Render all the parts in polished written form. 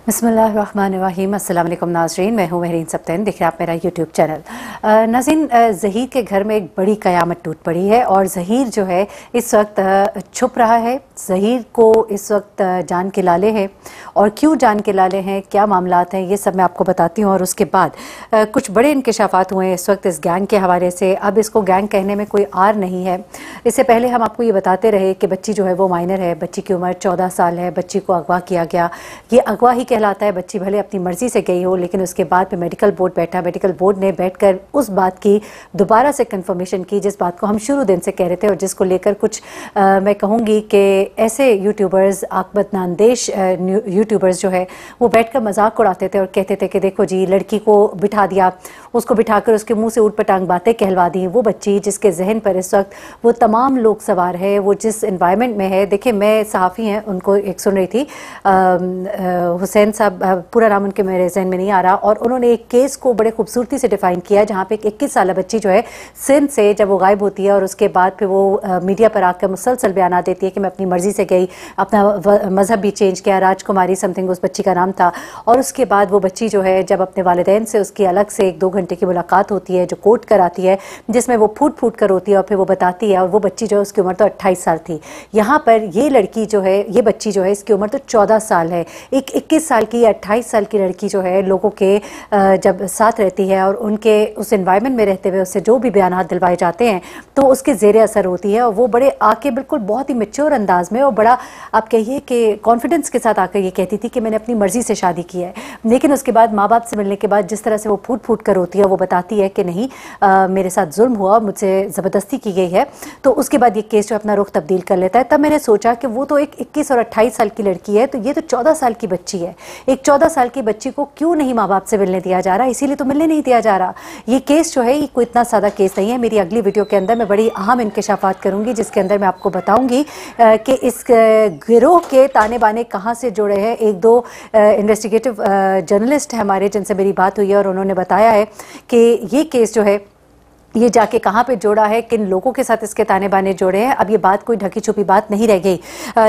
बिस्मिल्लाहिर्रहमानिर्रहीम। अस्सलाम वालेकुम नाज़रीन, मैं हूँ महरीन सब्तैन, देख रहे हैं आप मेरा यूट्यूब चैनल। नाज़रीन, ज़हीर के घर में एक बड़ी क़यामत टूट पड़ी है और ज़हीर जो है इस वक्त छुप रहा है। ज़हीर को इस वक्त जान के लाले हैं और क्यों जान के लाले हैं, क्या मामलात हैं, ये सब मैं आपको बताती हूँ। और उसके बाद कुछ बड़े इंकशाफात हुए हैं इस वक्त इस गैंग के हवाले से। अब इसको गैंग कहने में कोई आर नहीं है। इससे पहले हम आपको ये बताते रहे कि बच्ची जो है वो माइनर है, बच्ची की उम्र 14 साल है, बच्ची को अगवा किया गया। ये अगवा ही कहलाता है, बच्ची भले अपनी मर्जी से गई हो, लेकिन उसके बाद फिर मेडिकल बोर्ड बैठा, मेडिकल बोर्ड ने बैठकर उस बात की दोबारा से कंफर्मेशन की जिस बात को हम शुरू दिन से कह रहे थे और जिसको लेकर कुछ मैं कहूँगी कि ऐसे यूट्यूबर्स, आकबत नांदेश यूट्यूबर्स जो है वो बैठकर मजाक उड़ाते थे और कहते थे कि देखो जी, लड़की को बिठा दिया, उसको बिठाकर उसके मुंह से ऊट पटांग बातें कहलवा दी। वो बच्ची जिसके जहन पर इस वक्त वो तमाम लोग सवार है, वो जिस एनवायरनमेंट में है। देखिए, मैं सहाफ़ी हैं, उनको एक सुन रही थी, हुसैन साहब, पूरा नाम उनके मेरे जहन में नहीं आ रहा, और उन्होंने एक केस को बड़े खूबसूरती से डिफ़ाइन किया जहाँ पे एक 21 साल बच्ची जो है सिंध से जब वो गायब होती है और उसके बाद फिर वो मीडिया पर आकर मुसलसल बयान देती है कि मैं अपनी मर्ज़ी से गई, अपना मज़हब भी चेंज किया, राजकुमारी समथिंग उस बच्ची का नाम था। और उसके बाद वो बच्ची जो है जब अपने वालिदैन से उसकी अलग से 1-2 घंटे की मुलाकात होती है जो कोर्ट कराती है, जिसमें वो फूट फूट कर रोती है और फिर वो बताती है, और वो बच्ची जो है उसकी उम्र तो 28 साल थी। यहाँ पर ये लड़की जो है, ये बच्ची जो है, इसकी उम्र तो 14 साल है। एक 21 साल की या 28 साल की लड़की जो है लोगों के जब साथ रहती है और उनके उस एनवायरनमेंट में रहते हुए उससे जो भी बयान दिलवाए जाते हैं तो उसके ज़ेरे असर होती है। और वो बड़े आके बिल्कुल बहुत ही मैच्योर अंदाज में और बड़ा आप कहिए कि कॉन्फिडेंस के साथ आकर ये कहती थी कि मैंने अपनी मर्ज़ी से शादी की है। लेकिन उसके बाद माँ बाप से मिलने के बाद जिस तरह से वो फूट फूट कर रोती है, वो बताती है कि नहीं, मेरे साथ जुल्म हुआ, मुझसे ज़बरदस्ती की गई है। तो उसके बाद ये केस जो अपना रुख तब्दील कर लेता है। तब मैंने सोचा कि वो तो एक 21 और 28 साल की लड़की है, तो ये तो 14 साल की बच्ची है। एक 14 साल की बच्ची को क्यों नहीं माँ बाप से मिलने दिया जा रहा, इसीलिए तो मिलने नहीं दिया जा रहा। ये केस जो है ये कोई इतना सादा केस नहीं है। मेरी अगली वीडियो के अंदर मैं बड़ी अहम इंकशाफात करूंगी जिसके अंदर मैं आपको बताऊंगी कि इस गिरोह के ताने बाने कहाँ से जुड़े हैं। 1-2 इन्वेस्टिगेटिव जर्नलिस्ट हैं हमारे जिनसे मेरी बात हुई है और उन्होंने बताया है कि ये केस जो है ये जाके कहाँ पे जोड़ा है, किन लोगों के साथ इसके ताने बाने जोड़े हैं। अब ये बात कोई ढकी छुपी बात नहीं रह गई।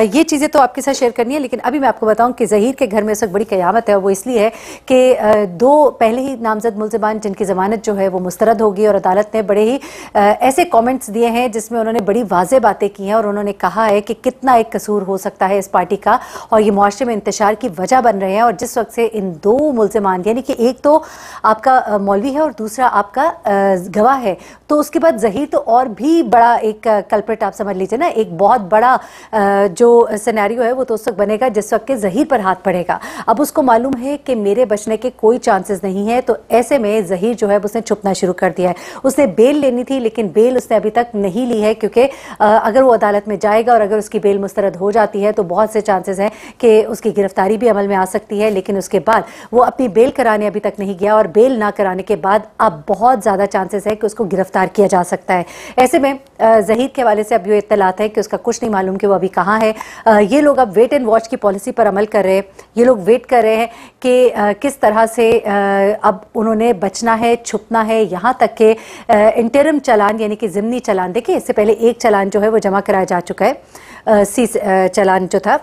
ये चीज़ें तो आपके साथ शेयर करनी है, लेकिन अभी मैं आपको बताऊं कि ज़हीर के घर में इस वक्त बड़ी क़यामत है। और वो इसलिए है कि 2 पहले ही नामजद मुल्ज़िमान जिनकी ज़मानत जो है वो मुस्तरद होगी और अदालत ने बड़े ही ऐसे कॉमेंट्स दिए हैं जिसमें उन्होंने बड़ी वाज़ेह बातें की हैं और उन्होंने कहा है कि कितना एक कसूर हो सकता है इस पार्टी का और ये मुआशरे में इंतशार की वजह बन रहे हैं। और जिस वक्त से इन 2 मुल्ज़िमान, यानी कि एक तो आपका मौलवी है और दूसरा आपका गवाह है, तो उसके बाद ज़हीर तो और भी बड़ा एक कल्प्रिट आप समझ लीजिए ना। एक बहुत बड़ा जो सिनेरियो है वो तो उस वक्त बनेगा जिस वक्त के ज़हीर पर हाथ पड़ेगा। अब उसको मालूम है कि मेरे बचने के कोई चांसेस नहीं है, तो ऐसे में ज़हीर जो है उसने छुपना शुरू कर दिया है। उसने बेल लेनी थी लेकिन बेल उसने अभी तक नहीं ली है, क्योंकि अगर वो अदालत में जाएगा और अगर उसकी बेल मुस्तरद हो जाती है तो बहुत से चांसेस हैं कि उसकी गिरफ्तारी भी अमल में आ सकती है। लेकिन उसके बाद वो अपनी बेल कराने अभी तक नहीं गया और बेल ना कराने के बाद अब बहुत ज़्यादा चांसेस है कि उसको गिरफ्तार किया जा सकता है। ऐसे में ज़हीर के हवाले से अब ये इत्तलात है कि उसका कुछ नहीं मालूम कि वो अभी कहाँ है। ये लोग अब वेट एंड वॉच की पॉलिसी पर अमल कर रहे हैं। ये लोग वेट कर रहे हैं कि किस तरह से अब उन्होंने बचना है, छुपना है। यहाँ तक कि इंटरम चालान यानी कि ज़िमनी चालान, देखिए इससे पहले एक चालान जो है वो जमा कराया जा चुका है, सी चालान जो था,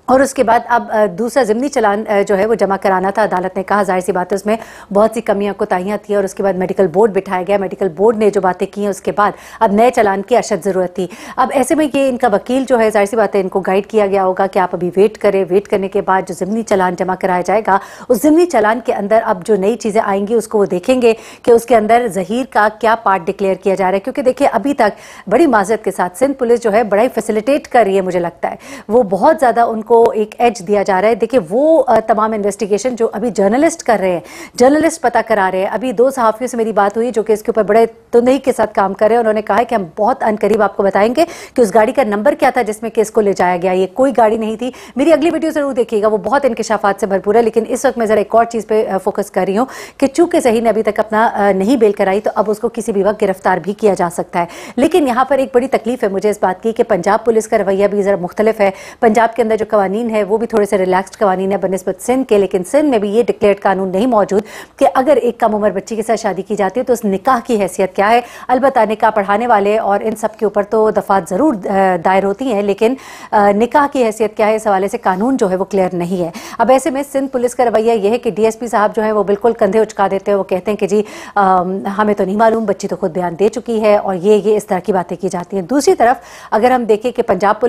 और उसके बाद अब दूसरा ज़िमनी चालान जो है वो जमा कराना था। अदालत ने कहा, जाहिर सी बात है उसमें बहुत सी कमियां कोताहियां थी और उसके बाद मेडिकल बोर्ड बिठाया गया। मेडिकल बोर्ड ने जो बातें की हैं उसके बाद अब नए चालान की अशद ज़रूरत थी। अब ऐसे में ये इनका वकील जो है, जाहिर सी बात है इनको गाइड किया गया होगा कि आप अभी वेट करें। वेट करने के बाद जो ज़िमनी चालान जमा कराया जाएगा, उस ज़िमनी चालान के अंदर अब जो नई चीज़ें आएंगी उसको वो देखेंगे कि उसके अंदर ज़हीर का क्या पार्ट डिक्लेयर किया जा रहा है। क्योंकि देखिए अभी तक बड़ी माजरत के साथ सिंध पुलिस जो है बड़ा ही फैसिलिटेट कर रही है, मुझे लगता है वो बहुत ज़्यादा उनको एक एज दिया जा रहा है। देखिए वो तमाम इन्वेस्टिगेशन जो अभी जर्नलिस्ट कर रहे हैं, जर्नलिस्ट पता करा रहे हैं। अभी 2 सहाफ़ियों से मेरी बात हुई जो कि इसके ऊपर बड़े तुंदही के साथ काम कर रहे हैं। उन्होंने कहा है कि हम बहुत अनकरीब आपको बताएंगे कि उस गाड़ी का नंबर क्या था जिसमें केस को ले जाया गया। ये कोई गाड़ी नहीं थी। मेरी अगली वीडियो जरूर देखिएगा, वो बहुत इंकशाफात से भरपूर है। लेकिन इस वक्त मैं जरा एक और चीज़ पे फोकस कर रही हूँ कि चूंकि ज़हीर ने अभी तक अपना नहीं बेल कराई तो अब उसको किसी भी वक्त गिरफ्तार भी किया जा सकता है। लेकिन यहाँ पर एक बड़ी तकलीफ है मुझे इस बात की कि पंजाब पुलिस का रवैया भी ज़रा मुख्तलिफ है। पंजाब के अंदर जो कवानीन है वो भी थोड़े से रिलैक्स्ड कवानीन है बनिस्बत सिंध के, लेकिन सिंध में भी ये डिक्लेयर्ड कानून नहीं मौजूद कि अगर एक कम उम्र बच्ची के साथ शादी की जाती है तो उस निकाह की हैसियत क्या है। अलबत्ता निकाह पढ़ाने वाले और इन सब के ऊपर तो दफात ज़रूर दायर होती हैं, लेकिन निकाह की हैसियत क्या है इस हवाले से कानून जो है वो क्लियर नहीं है। अब ऐसे में सिंध पुलिस का रवैया यह है कि DSP साहब जो है वो बिल्कुल कंधे उचका देते हैं, वो कहते हैं कि जी हमें तो नहीं मालूम, बच्ची तो खुद बयान दे चुकी है, और ये इस तरह की बातें की जाती हैं। दूसरी तरफ अगर हम देखें कि पंजाब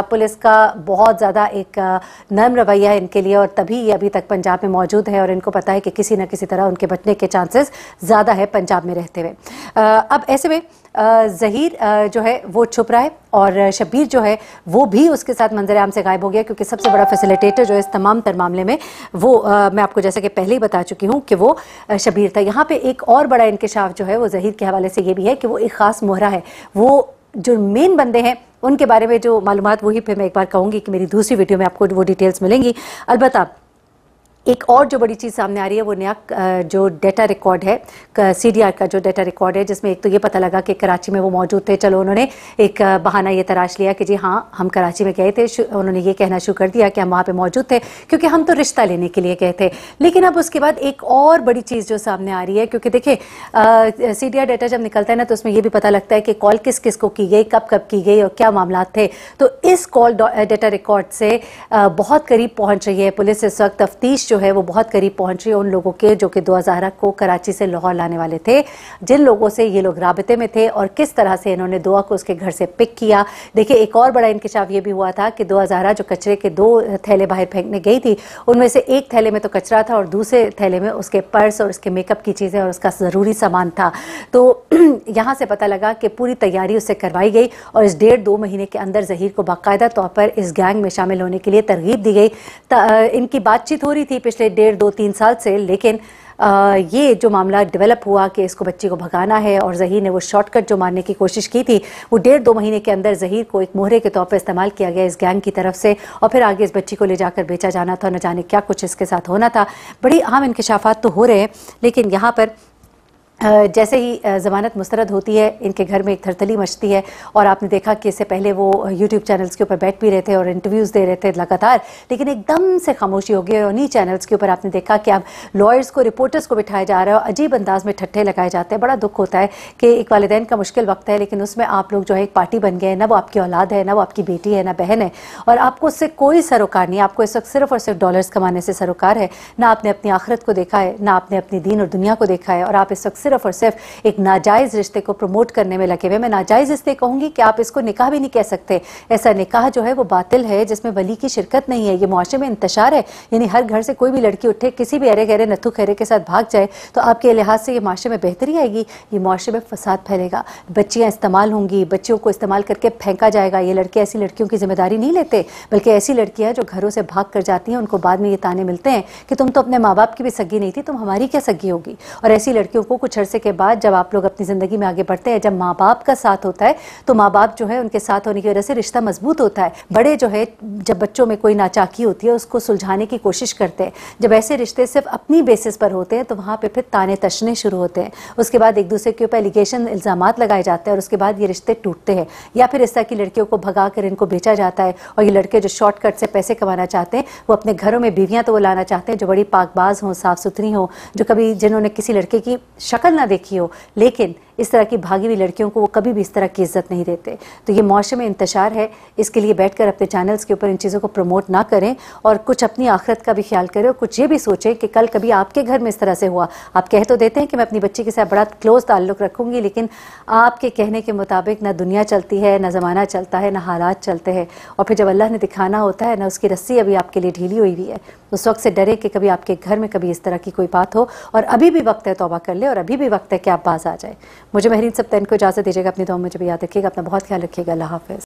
पुलिस का बहुत ज़्यादा एक नरम रवैया है इनके लिए, और तभी ये अभी तक पंजाब में मौजूद है और इनको पता है कि किसी न किसी तरह उनके बचने के चांसेस ज़्यादा है पंजाब में रहते हुए। अब ऐसे में ज़हीर जो है वो छुप रहा है और शब्बीर जो है वो भी उसके साथ मंजर आम से गायब हो गया, क्योंकि सबसे बड़ा फैसिलिटेटर जो है इस तमाम तर मामले में वो मैं आपको जैसे कि पहले ही बता चुकी हूँ कि वो शब्बीर था। यहाँ पे एक और बड़ा इंकशाफ जो है वो ज़हीर के हवाले से ये भी है कि वो एक ख़ास मोहरा है। वो जो मेन बंदे हैं उनके बारे में जो मालूमात वही फिर मैं एक बार कहूँगी कि मेरी दूसरी वीडियो में आपको वो डिटेल्स मिलेंगी। अलबत्ता एक और जो बड़ी चीज़ सामने आ रही है वो नया जो डेटा रिकॉर्ड है CDR का जो डेटा रिकॉर्ड है, जिसमें एक तो ये पता लगा कि कराची में वो मौजूद थे। चलो उन्होंने एक बहाना ये तराश लिया कि जी हाँ हम कराची में गए थे, उन्होंने ये कहना शुरू कर दिया कि हम वहाँ पे मौजूद थे क्योंकि हम तो रिश्ता लेने के लिए गए थे। लेकिन अब उसके बाद एक और बड़ी चीज़ जो सामने आ रही है, क्योंकि देखिए CDR डेटा जब निकलता है ना तो उसमें ये भी पता लगता है कि कॉल किस किस को की गई, कब कब की गई और क्या मामला थे। तो इस कॉल डेटा रिकॉर्ड से बहुत करीब पहुँच रही है पुलिस इस वक्त। तफ्तीश जो है वो बहुत करीब पहुंच रही है उन लोगों के जो कि 2011 को कराची से लाहौर लाने वाले थे, जिन लोगों से ये लोग राबते में थे और किस तरह से इन्होंने दुआ को उसके घर से पिक किया। देखिए एक और बड़ा इंकशाफ ये भी हुआ था कि 2011 जो कचरे के 2 थैले बाहर फेंकने गई थी, उनमें से एक थैले में तो कचरा था और दूसरे थैले में उसके पर्स और उसके मेकअप की चीज़ें और उसका ज़रूरी सामान था। तो यहाँ से पता लगा कि पूरी तैयारी उससे करवाई गई और इस 1.5-2 महीने के अंदर ज़हीर को बाकायदा तौर पर इस गैंग में शामिल होने के लिए तरगीब दी गई। इनकी बातचीत हो रही थी पिछले 1.5-2-3 साल से, लेकिन ये जो मामला डेवलप हुआ कि इसको बच्ची को भगाना है और ज़हीर ने वो शॉर्टकट जो मारने की कोशिश की थी वो 1.5-2 महीने के अंदर ज़हीर को एक मोहरे के तौर पर इस्तेमाल किया गया इस गैंग की तरफ से, और फिर आगे इस बच्ची को ले जाकर बेचा जाना था, न जाने क्या कुछ इसके साथ होना था। बड़ी अहम इंकशाफात तो हो रहे हैं, लेकिन यहाँ पर जैसे ही ज़मानत मुस्तरद होती है इनके घर में एक थरथली मचती है। और आपने देखा कि इससे पहले वो YouTube चैनल्स के ऊपर बैठ भी रहे थे और इंटरव्यूज़ दे रहे थे लगातार, लेकिन एकदम से खामोशी हो गई और उन्हीं चैनल्स के ऊपर आपने देखा कि अब लॉयर्स को, रिपोर्टर्स को बिठाया जा रहा है और अजीब अंदाज में ठट्ठे लगाए जाते हैं। बड़ा दुख होता है कि एक वालिदैन का मुश्किल वक्त है, लेकिन उसमें आप लोग जो है एक पार्टी बन गए, ना वो आपकी औलाद है, ना वो आपकी बेटी है, ना बहन है, और आपको उससे कोई सरोकार नहीं। आपको इस वक्त सिर्फ और सिर्फ डॉलर्स कमाने से सरोकार है। ना आपने अपनी आखिरत को देखा है, ना आपने अपनी दीन और दुनिया को देखा है, और आप इस वक्त सिर्फ और सिर्फ एक नाजायज़ रिश्ते को प्रमोट करने में लगे हुए। मैं नाजायज़ इसलिए कहूँगी कि आप इसको निकाह भी नहीं कह सकते। ऐसा निकाह जो है वो बातिल है जिसमें वली की शिरकत नहीं है। ये मुआशरे में इंतशार है, यानी हर घर से कोई भी लड़की उठे किसी भी अरे गहरे नथु खैरे के साथ भाग जाए तो आपके लिहाज से ये माशरे में बेहतरी आएगी? ये माशरे में फसाद फैलेगा, बच्चियाँ इस्तेमाल होंगी, बच्चियों को इस्तेमाल करके फेंका जाएगा। ये लड़के ऐसी लड़कियों की जिम्मेदारी नहीं लेते, बल्कि ऐसी लड़कियाँ जो घरों से भाग कर जाती हैं उनको बाद में ये ताने मिलते हैं कि तुम तो अपने माँ बाप की भी सगी नहीं थी, तुम हमारी क्या सगी होगी। और ऐसी लड़कियों को कुछ अरसे के बाद जब आप लोग अपनी ज़िंदगी में आगे बढ़ते हैं, जब माँ बाप का साथ होता है तो माँ बाप जो है उनके साथ होने की वजह से रिश्ता मजबूत होता है। बड़े जो है जब बच्चों में कोई नाचाकी होती है उसको सुलझाने की कोशिश करते हैं। जब ऐसे रिश्ते सिर्फ अपनी बेसिस पर होते हैं तो वहाँ पे फिर ताने तशने शुरू होते हैं। उसके बाद एक दूसरे के ऊपर एलिगेशन, इल्ज़ामात लगाए जाते हैं और उसके बाद ये रिश्ते टूटते हैं, या फिर इस तरह की लड़कियों को भगा कर इनको बेचा जाता है। और ये लड़के जो शॉर्टकट से पैसे कमाना चाहते हैं वो अपने घरों में बीवियाँ तो वो लाना चाहते हैं जो बड़ी पाकबाज हों, साफ़ सुथरी हों, जो कभी जिन्होंने किसी लड़के की शक्ल ना देखी हो, लेकिन इस तरह की भागी हुई लड़कियों को वो कभी भी इस तरह की इज्जत नहीं देते। तो ये मुआशरे में इंतशार है, इसके लिए बैठकर अपने चैनल्स के ऊपर इन चीज़ों को प्रमोट ना करें और कुछ अपनी आखिरत का भी ख्याल करें और कुछ ये भी सोचें कि कल कभी आपके घर में इस तरह से हुआ। आप कह तो देते हैं कि मैं अपनी बच्ची के साथ बड़ा क्लोज ताल्लुक़ रखूँगी, लेकिन आपके कहने के मुताबिक ना दुनिया चलती है, ना ज़माना चलता है, ना हालात चलते हैं। और फिर जब अल्लाह ने दिखाना होता है ना, उसकी रस्सी अभी आपके लिए ढीली हुई हुई है, उस वक्त से डरे कि कभी आपके घर में कभी इस तरह की कोई बात हो। और अभी भी वक्त है तौबा कर ले, और अभी भी वक्त है कि आप बाज आ जाए। मुझे महरीन सब्तैन को इजाज़त दीजिएगा। अपनी दुआ में मुझे भी याद रखिएगा। अपना बहुत ख्याल रखिएगा। अल्लाह हाफ़िज़।